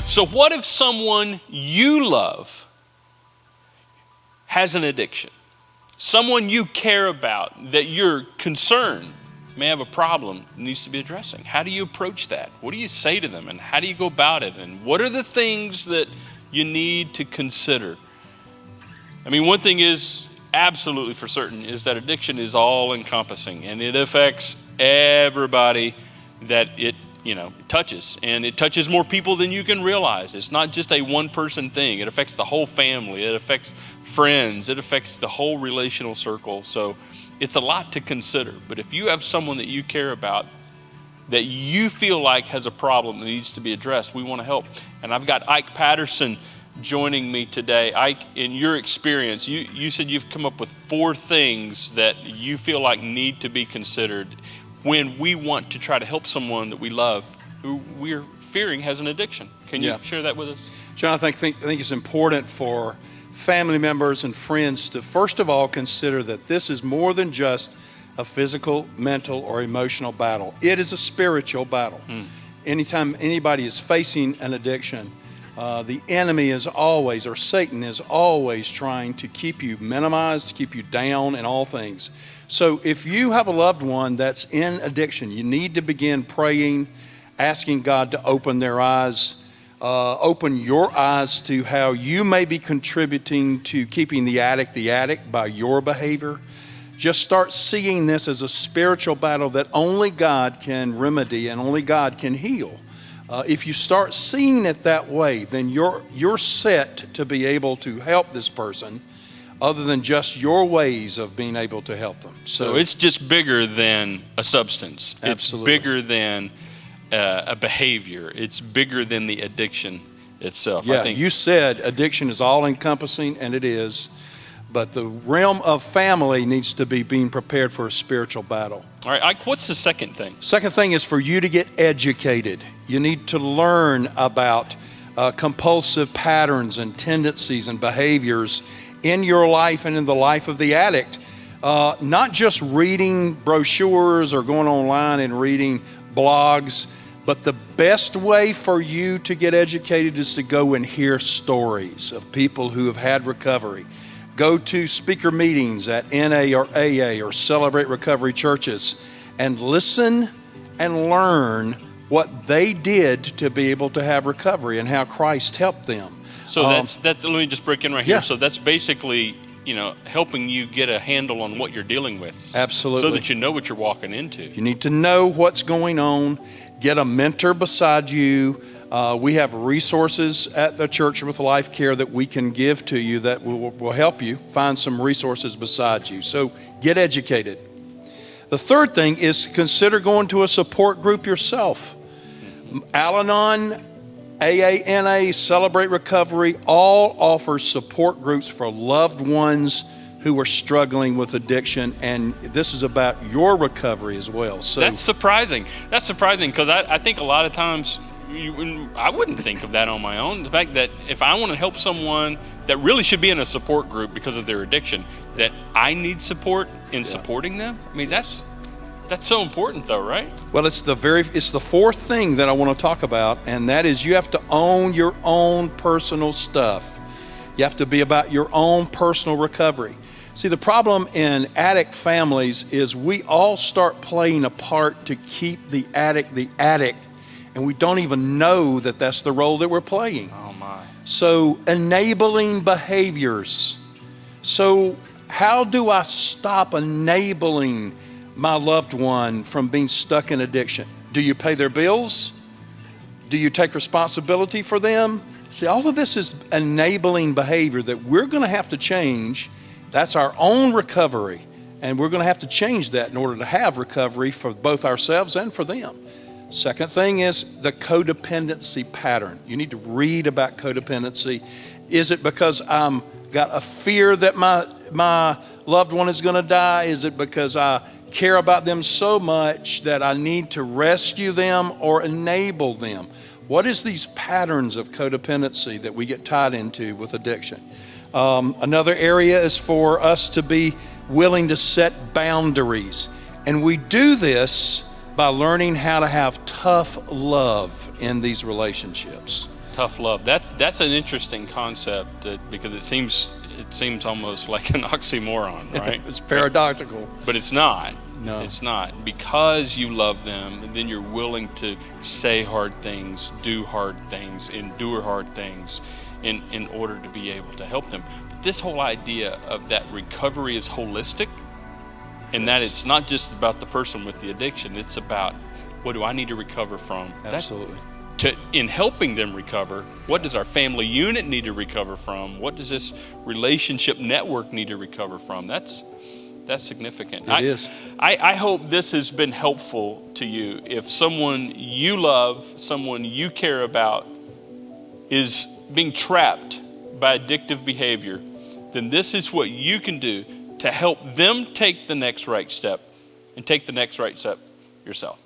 So what if someone you love has an addiction? Someone you care about, that you're concerned may have a problem, needs to be addressing. How do you approach that? What do you say to them, and how do you go about it? And what are the things that you need to consider? I mean, one thing is absolutely for certain is that addiction is all encompassing, and it affects everybody that it touches, and it touches more people than you can realize. It's not just a one-person thing. It affects the whole family. It affects friends. It affects the whole relational circle. So it's a lot to consider. But if you have someone that you care about that you feel like has a problem that needs to be addressed, we want to help. And I've got Ike Patterson joining me today. Ike, in your experience, you said you've come up with 4 things that you feel like need to be considered when we want to try to help someone that we love who we're fearing has an addiction. Can you share that with us? John, I think it's important for family members and friends to first of all consider that this is more than just a physical, mental, or emotional battle. It is a spiritual battle. Anytime anybody is facing an addiction, the enemy is always, or Satan is always trying to keep you minimized, to keep you down in all things. So if you have a loved one that's in addiction, you need to begin praying, asking God to open their eyes, open your eyes to how you may be contributing to keeping the addict by your behavior. Just start seeing this as a spiritual battle that only God can remedy and only God can heal. If you start seeing it that way, then you're set to be able to help this person other than just your ways of being able to help them. So it's just bigger than a substance. Absolutely. It's bigger than a behavior. It's bigger than the addiction itself. Yeah, I think you said addiction is all encompassing, and it is. But the realm of family needs to be being prepared for a spiritual battle. All right, Ike, what's the second thing? Second thing is for you to get educated. You need to learn about compulsive patterns and tendencies and behaviors in your life and in the life of the addict. Not just reading brochures or going online and reading blogs, but the best way for you to get educated is to go and hear stories of people who have had recovery. Go to speaker meetings at NA or AA or Celebrate Recovery churches and listen and learn what they did to be able to have recovery and how Christ helped them. So that's let me just break in right here. Yeah. So that's basically, helping you get a handle on what you're dealing with. Absolutely. So that you know what you're walking into. You need to know what's going on. Get a mentor beside you. We have resources at the Church with Life Care that we can give to you that will help you find some resources beside you. So get educated. The third thing is consider going to a support group yourself. Al-Anon, AA, Celebrate Recovery, all offer support groups for loved ones who are struggling with addiction, and this is about your recovery as well. So that's surprising. That's surprising because I think a lot of times I wouldn't think of that on my own. The fact that if I want to help someone that really should be in a support group because of their addiction, that I need support in supporting them. I mean, that's so important though, right? Well, it's the fourth thing that I want to talk about, and that is you have to own your own personal stuff. You have to be about your own personal recovery. See, the problem in addict families is we all start playing a part to keep the addict, and we don't even know that that's the role that we're playing. Oh my. So enabling behaviors. So how do I stop enabling my loved one from being stuck in addiction? Do you pay their bills? Do you take responsibility for them? See, all of this is enabling behavior that we're going to have to change. That's our own recovery, and we're going to have to change that in order to have recovery for both ourselves and for them. Second thing is the codependency pattern. You need to read about codependency. Is it because I'm got a fear that my loved one is going to die? Is it because I care about them so much that I need to rescue them or enable them? What is these patterns of codependency that we get tied into with addiction? Another area is for us to be willing to set boundaries. And we do this by learning how to have tough love in these relationships. tough love. That's an interesting concept because it seems almost like an oxymoron, right? It's paradoxical. But it's not. No. It's not. Because you love them, and then you're willing to say hard things, do hard things, endure hard things in order to be able to help them. But this whole idea of that recovery is holistic, and that it's not just about the person with the addiction. It's about, what do I need to recover from? Absolutely. In helping them recover, what does our family unit need to recover from? What does this relationship network need to recover from? That's significant. It is. I hope this has been helpful to you. If someone you love, someone you care about, is being trapped by addictive behavior, then this is what you can do to help them take the next right step and take the next right step yourself.